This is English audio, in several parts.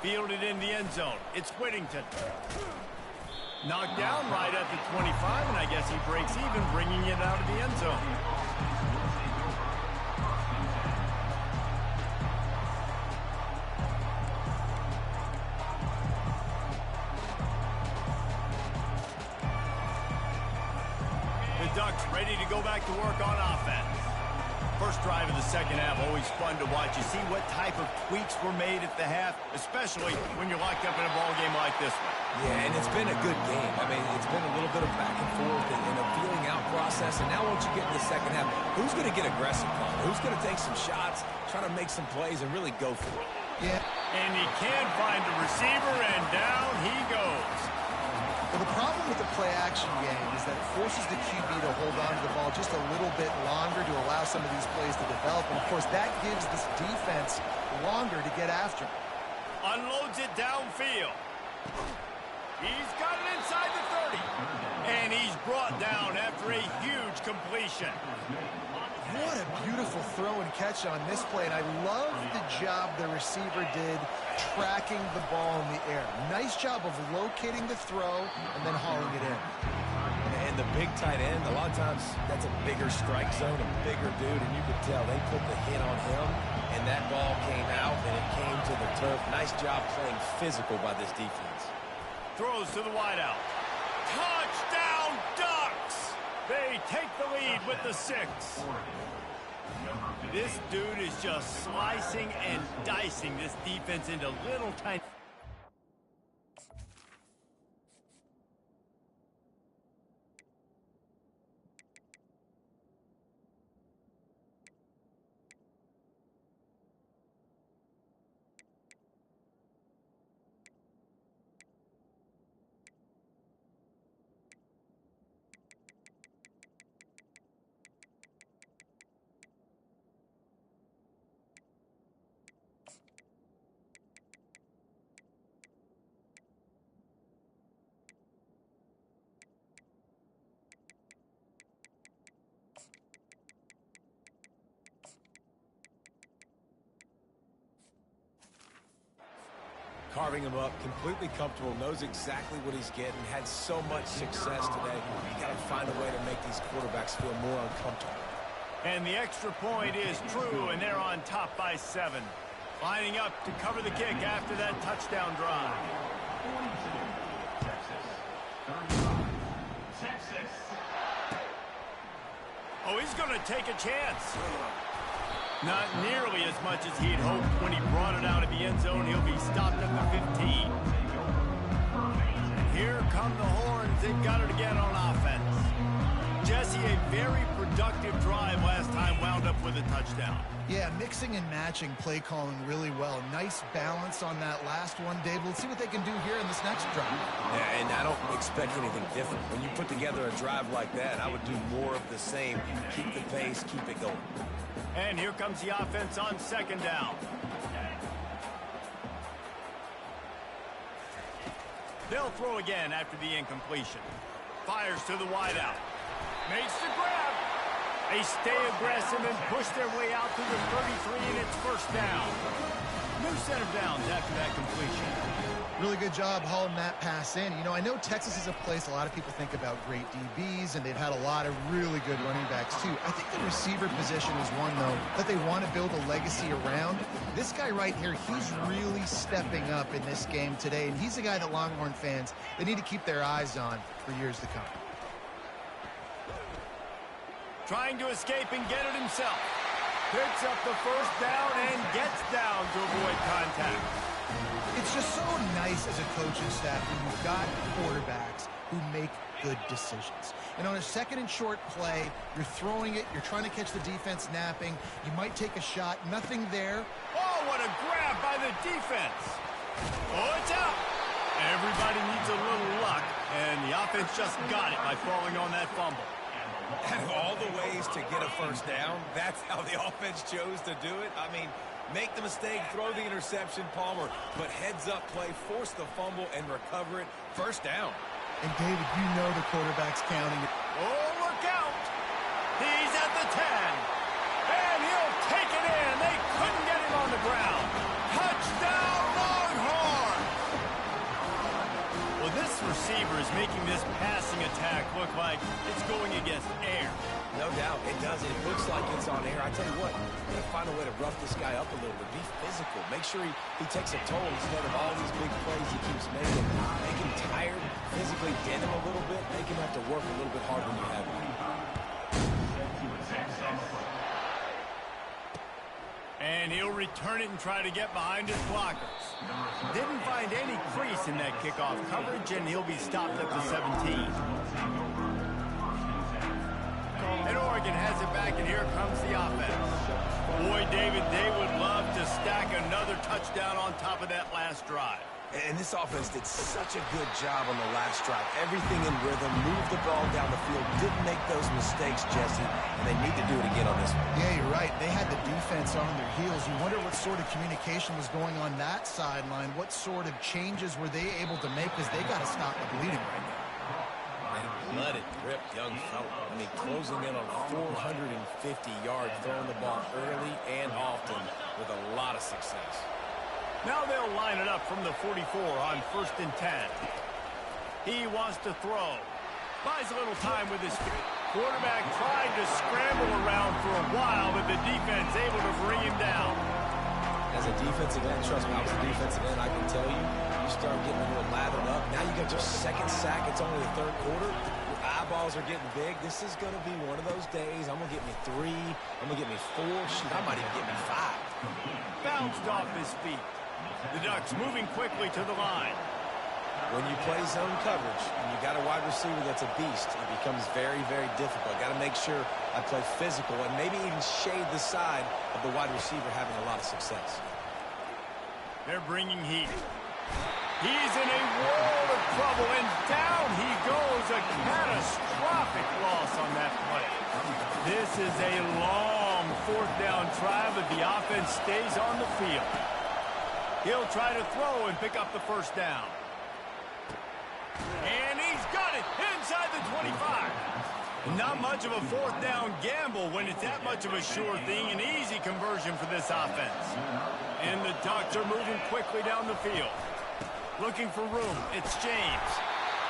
Fielded in the end zone. It's Whittington. Knocked down right at the 25, and I guess he breaks even, bringing it out of the end zone. The Ducks ready to go back to work on offense. First drive of the second half, always fun to watch. You see what type of tweaks were made at the half, especially when you're locked up in a ball game like this one. Yeah, and it's been a good game. I mean, it's been a little bit of back and forth and a feeling out process. And now once you get in the second half, who's going to get aggressive, Colin? Who's going to take some shots, try to make some plays, and really go for it? Yeah. And he can't find a receiver, and down he goes. Well, the problem with the play-action game is that it forces the QB to hold on to the ball just a little bit longer to allow some of these plays to develop. And, of course, that gives this defense longer to get after. Unloads it downfield. He's got it inside the 30. And he's brought down after a huge completion. What a beautiful throw and catch on this play. And I love the job the receiver did tracking the ball in the air. Nice job of locating the throw and then hauling it in. And the big tight end, a lot of times that's a bigger strike zone, a bigger dude, and you could tell they put the hit on him, and that ball came out, and it came to the turf. Nice job playing physical by this defense. Throws to the wideout. Touchdown, Ducks! They take the lead with the 6. This dude is just slicing and dicing this defense into little tiny... Carving him up, completely comfortable, knows exactly what he's getting, had so much success today. You got to find a way to make these quarterbacks feel more uncomfortable. And the extra point is true, and they're on top by 7. Lining up to cover the kick after that touchdown drive. Oh, he's going to take a chance. Not nearly as much as he'd hoped when he brought it out of the end zone. He'll be stopped at the 15. Here come the horns. They've got it again on offense. Jesse, a very productive drive last time, wound up with a touchdown. Yeah, mixing and matching play calling really well. Nice balance on that last one, Dave. Let's see what they can do here in this next drive. Yeah, and I don't expect anything different. When you put together a drive like that, I would do more of the same. Keep the pace, keep it going. And here comes the offense on second down. They'll throw again after the incompletion. Fires to the wideout. Makes the grab. They stay aggressive and push their way out to the 33, and it's first down. New set of downs after that completion. Really good job hauling that pass in. You know, I know Texas is a place a lot of people think about great DBs, and they've had a lot of really good running backs, too. I think the receiver position is one, though, that they want to build a legacy around. This guy right here, he's really stepping up in this game today, and he's a guy that Longhorn fans, they need to keep their eyes on for years to come. Trying to escape and get it himself. Picks up the first down and gets down to avoid contact. It's just so nice as a coaching staff when you've got quarterbacks who make good decisions. And on a second and short play, you're throwing it, you're trying to catch the defense napping, you might take a shot, nothing there. Oh, what a grab by the defense. Oh, it's out. Everybody needs a little luck, and the offense just got it by falling on that fumble. Out of all the ways to get a first down, that's how the offense chose to do it. I mean, make the mistake, throw the interception, Palmer, but heads-up play, force the fumble, and recover it. First down. And, David, you know the quarterback's counting it. Oh, look out. He's at the 10. And he'll take it in. They couldn't get him on the ground. Touchdown, Longhorns! receiver is making this passing attack look like it's going against air. No doubt, it does. It looks like it's on air. I tell you what, you got to find a way to rough this guy up a little bit. Be physical. Make sure he takes a toll instead of all these big plays he keeps making. Make him tired, physically dent him a little bit. Make him have to work a little bit harder than you have him. And he'll return it and try to get behind his blockers. Didn't find any crease in that kickoff coverage, and he'll be stopped at the 17. And Oregon has it back, and here comes the offense. Boy, David, they would love to stack another touchdown on top of that last drive. And this offense did such a good job on the last drive. Everything in rhythm, moved the ball down the field, didn't make those mistakes, Jesse, and they need to do it again on this one. Yeah, you're right. They had the defense on their heels. You wonder what sort of communication was going on that sideline. What sort of changes were they able to make, because they got to stop the bleeding right now. Let it rip, young fella. I mean, closing in on 450 yards, throwing the ball early and often with a lot of success. Now they'll line it up from the 44 on 1st and 10. He wants to throw. Buys a little time with his feet. Quarterback tried to scramble around for a while, but the defense able to bring him down. As a defensive end, trust me, I was a defensive end, I can tell you, you start getting a little lathered up. Now you got your second sack. It's only the third quarter. Your eyeballs are getting big. This is going to be one of those days. I'm going to get me 3. I'm going to get me 4. Shoot, I might even get me 5. Bounced off his feet. The Ducks moving quickly to the line. When you play zone coverage and you got a wide receiver that's a beast, it becomes very, very difficult. Got to make sure I play physical and maybe even shade the side of the wide receiver having a lot of success. They're bringing heat. He's in a world of trouble, and down he goes. A catastrophic loss on that play. This is a long 4th down try, but the offense stays on the field. He'll try to throw and pick up the 1st down. And he's got it inside the 25. Not much of a 4th down gamble when it's that much of a sure thing. An easy conversion for this offense. And the Ducks are moving quickly down the field. Looking for room. It's James.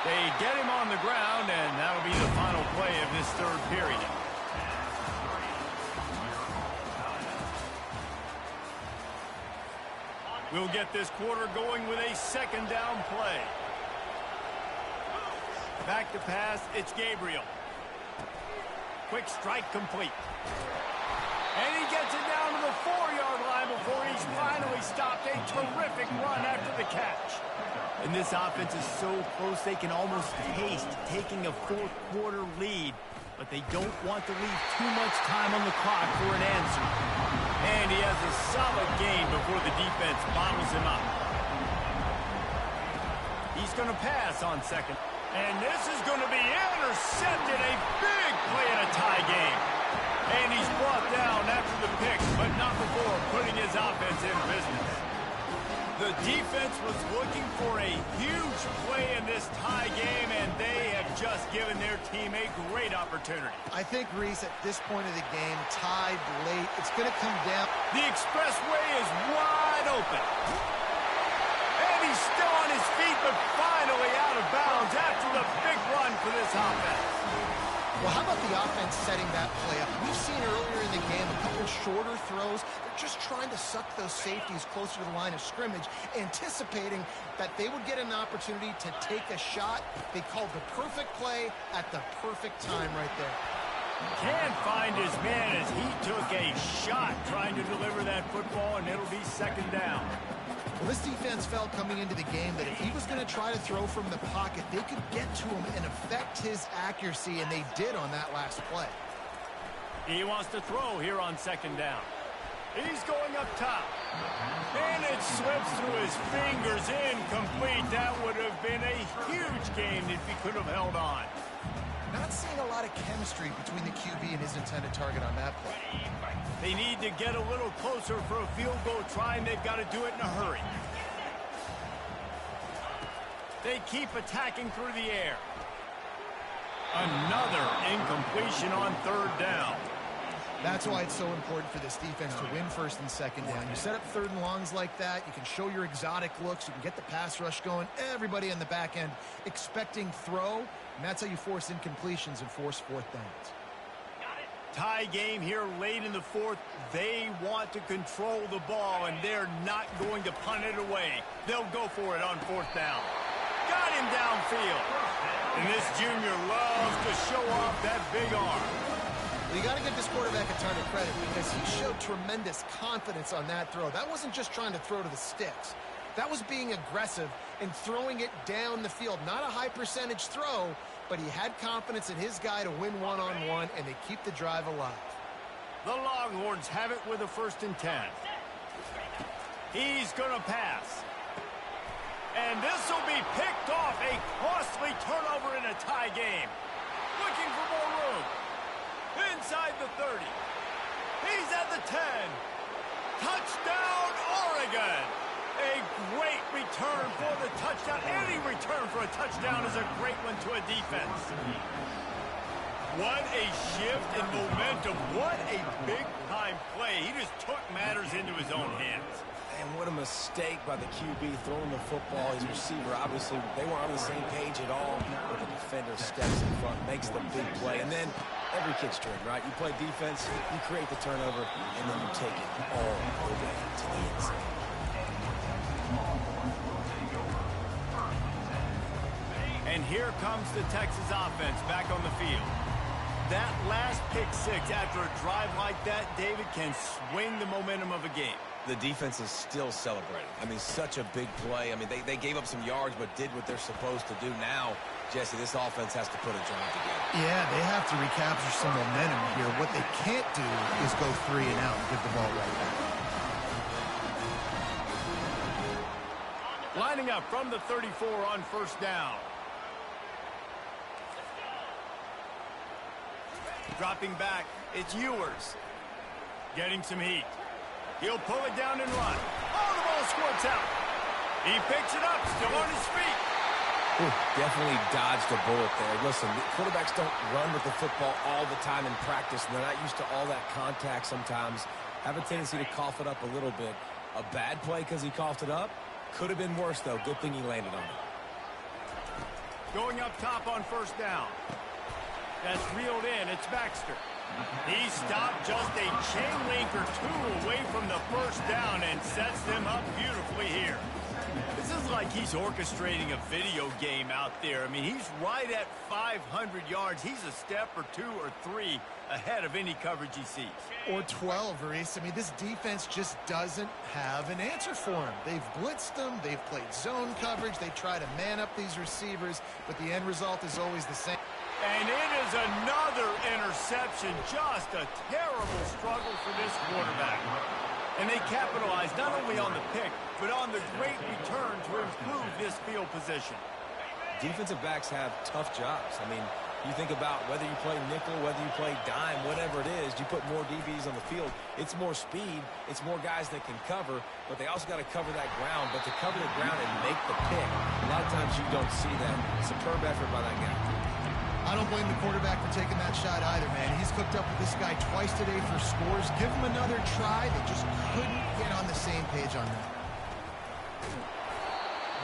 They get him on the ground, and that'll be the final play of this 3rd period. We'll get this quarter going with a 2nd down play. Back to pass, it's Gabriel. Quick strike complete. And he gets it down to the 4-yard line before he's finally stopped. A terrific run after the catch. And this offense is so close they can almost taste taking a 4th quarter lead. But they don't want to leave too much time on the clock for an answer. And he has a solid gain before the defense bottles him up. He's going to pass on 2nd. And this is going to be intercepted. A big play in a tie game. And he's brought down after the pick, but not before putting his offense in business. The defense was looking for a huge play in this tie game, and they have just given their team a great opportunity. I think, Reese, at this point of the game, tied late, it's going to come down. The expressway is wide open. And he's still on his feet, but finally out of bounds after the big run for this offense. Well, how about the offense setting that play up? We've seen earlier in the game a couple shorter throws. They're just trying to suck those safeties closer to the line of scrimmage, anticipating that they would get an opportunity to take a shot. They called the perfect play at the perfect time right there. Can't find his man as he took a shot trying to deliver that football, and it'll be 2nd down. Well, this defense felt coming into the game that if he was going to try to throw from the pocket, they could get to him and affect his accuracy, and they did on that last play. He wants to throw here on 2nd down. He's going up top. And it slips through his fingers, incomplete. That would have been a huge gain if he could have held on. Not seeing a lot of chemistry between the QB and his intended target on that play. They need to get a little closer for a field goal try, and they've got to do it in a hurry. They keep attacking through the air. Another incompletion on 3rd down. That's why it's so important for this defense to win first and second down. You set up third and longs like that, you can show your exotic looks, you can get the pass rush going, everybody in the back end expecting throw, and that's how you force incompletions and force fourth downs. Tie game here late in the fourth. They want to control the ball, and they're not going to punt it away. They'll go for it on fourth down. Got him downfield. And this junior loves to show off that big arm. Well, you got to give this quarterback a ton of credit because he showed tremendous confidence on that throw. That wasn't just trying to throw to the sticks. That was being aggressive and throwing it down the field. Not a high percentage throw, but he had confidence in his guy to win one-on-one, and they keep the drive alive. The Longhorns have it with a 1st and 10. He's going to pass. And this will be picked off. A costly turnover in a tie game. Looking for more room. Inside the 30. He's at the 10. Touchdown, Oregon. A great return for the touchdown. Any return for a touchdown is a great one to a defense. What a shift in momentum. What a big-time play. He just took matters into his own hands. And what a mistake by the QB throwing the football. His receiver, obviously, they weren't on the same page at all. But the defender steps in front, makes the big play. And then every kid's turn, right? You play defense, you create the turnover, and then you take it all the way to the end zone. And here comes the Texas offense back on the field. That last pick six after a drive like that, David, can swing the momentum of a game. The defense is still celebrating. I mean, such a big play. I mean, they gave up some yards but did what they're supposed to do. Now, Jesse, this offense has to put a drive together. Yeah, they have to recapture some momentum here. What they can't do is go 3 and out and give the ball right back. Lining up from the 34 on 1st down. Dropping back, it's Ewers. Getting some heat. He'll pull it down and run. Oh, the ball squirts out. He picks it up, still on his feet. Ooh, definitely dodged a bullet there. Listen, quarterbacks don't run with the football all the time in practice, and they're not used to all that contact sometimes. Have a tendency to cough it up a little bit. A bad play because he coughed it up? Could have been worse, though. Good thing he landed on it. Going up top on 1st down. That's reeled in. It's Baxter. He stopped just a chain link or 2 away from the 1st down and sets them up beautifully here. This is like he's orchestrating a video game out there. I mean, he's right at 500 yards. He's a step or 2 or 3 ahead of any coverage he sees. Or 12, Reese. I mean, this defense just doesn't have an answer for him. They've blitzed them. They've played zone coverage. They try to man up these receivers, but the end result is always the same. And it is another interception. Just a terrible struggle for this quarterback. And they capitalize not only on the pick, but on the great return to improve this field position. Defensive backs have tough jobs. I mean, you think about whether you play nickel, whether you play dime, whatever it is, you put more DBs on the field. It's more speed. It's more guys that can cover, but they also got to cover that ground. But to cover the ground and make the pick, a lot of times you don't see that. Superb effort by that guy. I don't blame the quarterback for taking that shot either, man. He's cooked up with this guy twice today for scores. Give him another try. They just couldn't get on the same page on that.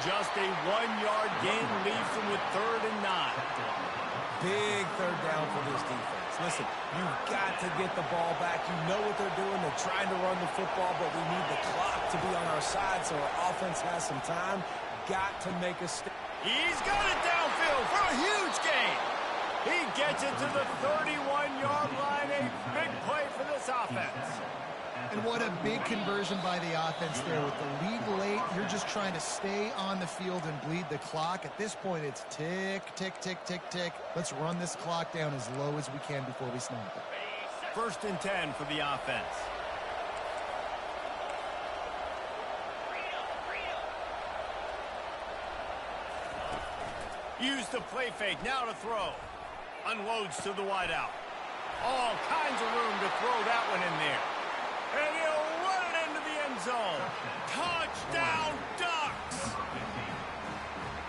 Just a 1-yard gain leaves them with 3rd and 9. Big 3rd down for this defense. Listen, you've got to get the ball back. You know what they're doing. They're trying to run the football, but we need the clock to be on our side so our offense has some time. Got to make a step. He's got it downfield for a huge gain. He gets it to the 31-yard line. A big play for this offense. And what a big conversion by the offense there. With the lead late, you're just trying to stay on the field and bleed the clock. At this point, it's tick, tick, tick, tick, tick. Let's run this clock down as low as we can before we snap it. 1st and 10 for the offense. Use the play fake. Now to throw. Unloads to the wideout. All kinds of room to throw that one in there. And he'll run it into the end zone. Touchdown, Ducks!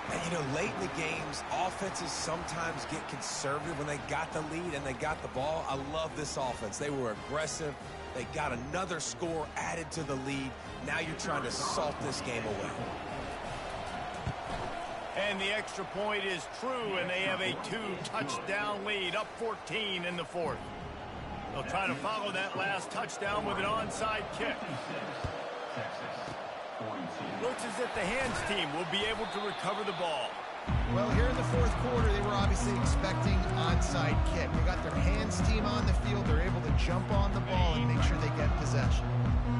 And, You know, late in the games, offenses sometimes get conservative when they got the lead and they got the ball. I love this offense. They were aggressive. They got another score added to the lead. Now you're trying to salt this game away. And the extra point is true, and they have a 2-touchdown lead, up 14 in the fourth. They'll try to follow that last touchdown with an onside kick. Looks as if the hands team will be able to recover the ball. Well, here in the fourth quarter, they were obviously expecting onside kick. They got their hands team on the field. They're able to jump on the ball and make sure they get possession.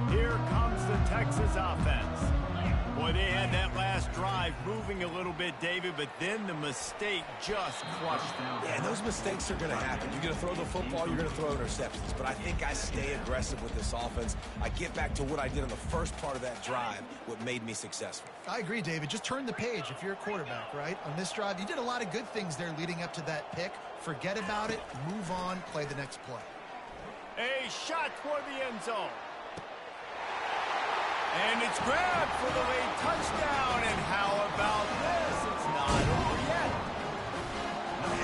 Here comes the Texas offense. Boy, they had that last drive moving a little bit, David, but then the mistake just crushed them. Yeah, and those mistakes are going to happen. You're going to throw the football, you're going to throw interceptions. But I think I stay aggressive with this offense. I get back to what I did on the first part of that drive, what made me successful. I agree, David. Just turn the page if you're a quarterback, right? On this drive, you did a lot of good things there leading up to that pick. Forget about it, move on, play the next play. A shot toward the end zone. And it's grabbed for the late touchdown. And how about this? It's not over yet.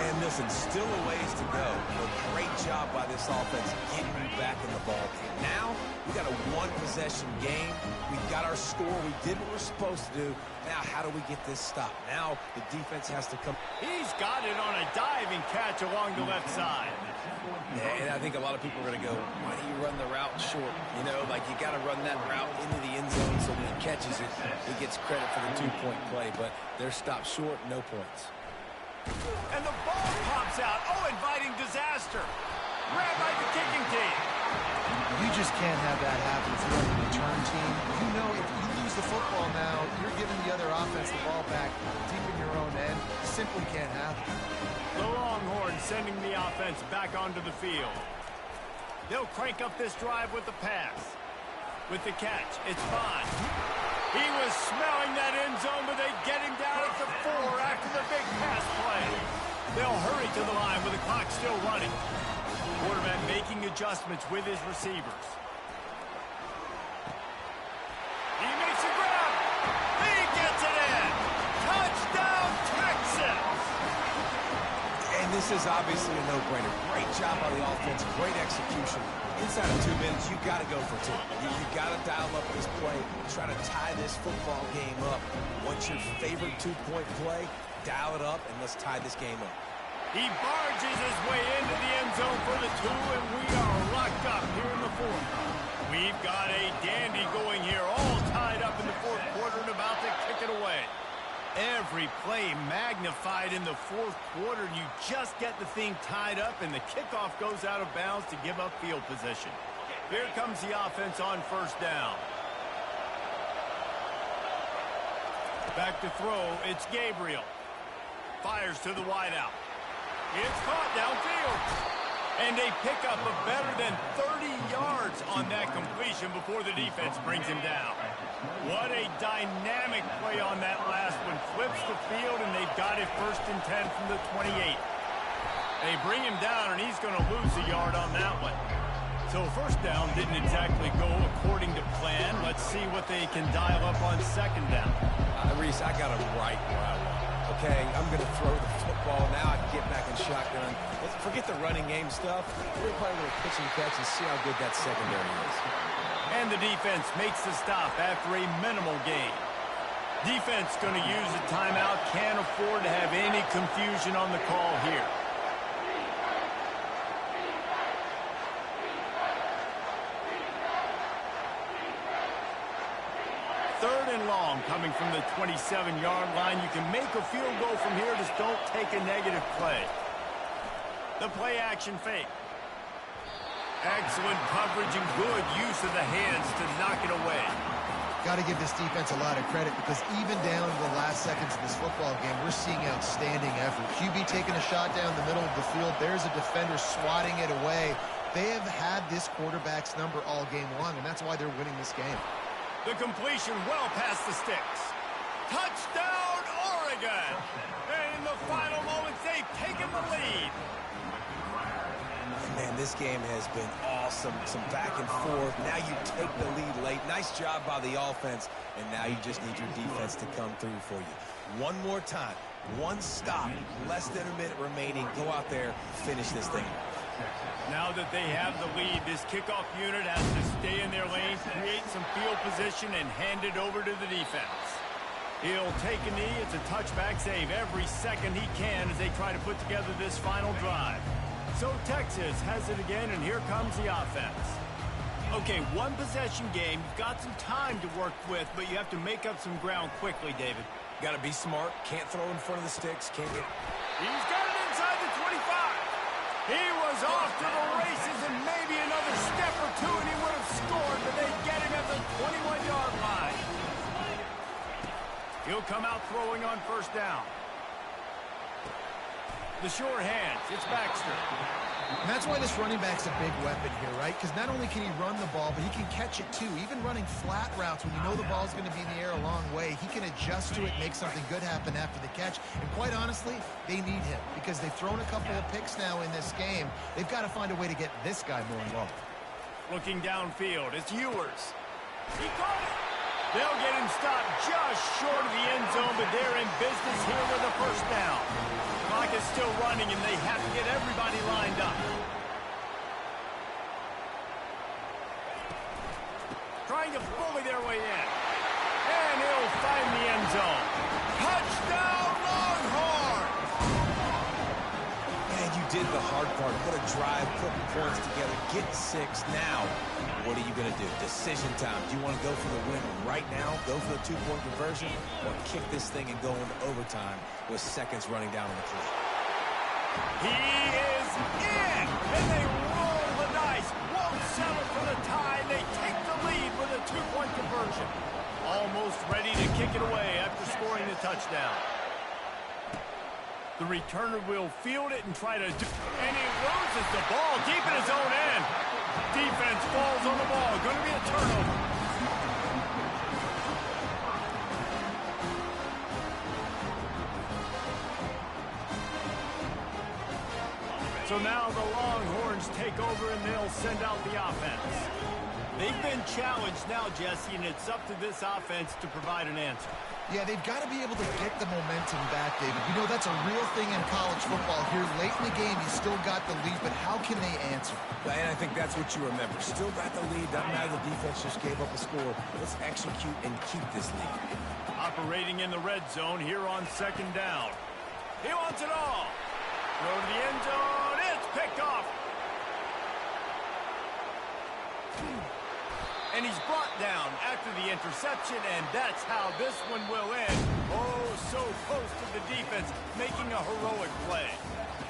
And listen, still a ways to go. But great job by this offense getting you back in the ball game. Now, we got a one-possession game. We got our score. We did what we're supposed to do. Now, how do we get this stopped? Now, the defense has to come. He's got it on a diving catch along the left side. Yeah, and I think a lot of people are going to go, why do you run the route short? You know, like you got to run that route into the end zone so when he catches it, he gets credit for the two-point play. But they're stopped short, no points. And the ball pops out. Oh, inviting disaster. Grabbed by the kicking team. You just can't have that happen if you're on the return team. You know if you lose the football now, you're giving the other offense the ball back deep in your own end. Simply can't happen. The Longhorns sending the offense back onto the field. They'll crank up this drive with the pass. With the catch, it's Bond. He was smelling that end zone, but they get him down at the 4 after the big pass play. They'll hurry to the line with the clock still running. Quarterback making adjustments with his receivers. He makes a grab. He gets it in. Touchdown, Texas. And this is obviously a no-brainer. Great job by the offense, great execution. Inside of 2 minutes, you got to go for 2. You got to dial up this play, try to tie this football game up. What's your favorite two-point play? Dial it up, and let's tie this game up. He barges his way into the end zone for the 2, and we are locked up here in the 4th. We've got a dandy going here, all tied up in the 4th quarter and about to kick it away. Every play magnified in the 4th quarter. You just get the thing tied up, and the kickoff goes out of bounds to give up field position. Here comes the offense on first down. Back to throw, it's Gabriel. Fires to the wideout. It's caught downfield. And they pick up a better than 30 yards on that completion before the defense brings him down. What a dynamic play on that last one. Flips the field, and they've got it 1st and 10 from the 28. They bring him down, and he's going to lose a yard on that one. So first down didn't exactly go according to plan. Let's see what they can dial up on second down. Reese, I got him right where I want. Okay, I'm going to throw the football. Now I can get back in shotgun. Let's forget the running game stuff. We're playing with a pitch and catch and see how good that secondary is. And the defense makes the stop after a minimal gain. Defense going to use a timeout. Can't afford to have any confusion on the call here. Third and long coming from the 27-yard line. You can make a field goal from here. Just don't take a negative play. The play action fake. Excellent coverage and good use of the hands to knock it away. Got to give this defense a lot of credit because even down to the last seconds of this football game, we're seeing outstanding effort. QB taking a shot down the middle of the field. There's a defender swatting it away. They have had this quarterback's number all game long, and that's why they're winning this game. The completion well past the sticks. Touchdown, Oregon! And in the final moments, they've taken the lead. Man, this game has been awesome. Some back and forth. Now you take the lead late. Nice job by the offense. And now you just need your defense to come through for you. One more time. One stop. Less than a minute remaining. Go out there, finish this thing. Now that they have the lead, this kickoff unit has to stay in their lanes, create some field position, and hand it over to the defense. He'll take a knee. It's a touchback save every second he can as they try to put together this final drive. So Texas has it again, and here comes the offense. Okay, one possession game. You've got some time to work with, but you have to make up some ground quickly, David. Got to be smart. Can't throw in front of the sticks. Can't get... He's got it inside the 25. He was off to the races, and maybe another step or two, and he would have scored, but they get him at the 21-yard line. He'll come out throwing on first down. The short hands. It's Baxter. And that's why this running back's a big weapon here, right? Because not only can he run the ball, but he can catch it too. Even running flat routes when you know the ball's going to be in the air a long way, he can adjust to it, make something good happen after the catch. And quite honestly, they need him because they've thrown a couple of picks now in this game. They've got to find a way to get this guy more involved. Looking downfield, it's Ewers. He caught it. They'll get him stopped just short of the end zone, but they're in business here with a first down. The clock is still running, and they have to get everybody lined up. Trying to bully their way in. And he'll find the end zone. Touchdown, Longhorns! Man, you did the hard part. Put a drive, put points together, get 6. Now, what are you going to do? Decision time. Do you want to go for the win right now, go for the 2-point conversion, or kick this thing and go into overtime with seconds running down on the clock? He is in, and they roll the dice. Won't settle for the tie. They take the lead with a 2-point conversion. Almost ready to kick it away after scoring the touchdown. The returner will field it and try to do, and he loses the ball deep in his own end. Defense falls on the ball. Going to be a turnover. So now the Longhorns take over and they'll send out the offense. They've been challenged now, Jesse, and it's up to this offense to provide an answer. Yeah, they've got to be able to get the momentum back, David. You know, that's a real thing in college football. Here, late in the game, you still got the lead, but how can they answer? And I think that's what you remember. Still got the lead. Doesn't matter the defense just gave up a score. Let's execute and keep this lead. Operating in the red zone here on second down. He wants it all. Throw to the end zone. It's picked off. And he's brought down after the interception, and that's how this one will end. Oh, so close to the defense, making a heroic play.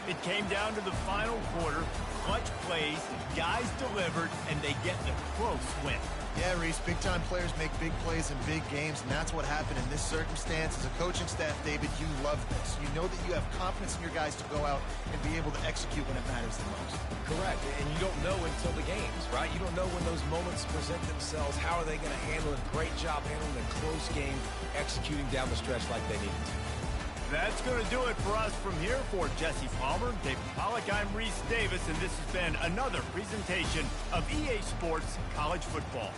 It came down to the final quarter. Clutch plays, guys delivered, and they get the close win. Yeah, Reese, big-time players make big plays in big games, and that's what happened in this circumstance. As a coaching staff, David, you love this. You know that you have confidence in your guys to go out and be able to execute when it matters the most. Correct, and you don't know until the games, right? You don't know when those moments present themselves. How are they going to handle it? Great job handling a close game, executing down the stretch like they needed to. That's going to do it for us from here. For Jesse Palmer, David Pollack, I'm Reese Davis, and this has been another presentation of EA Sports College Football.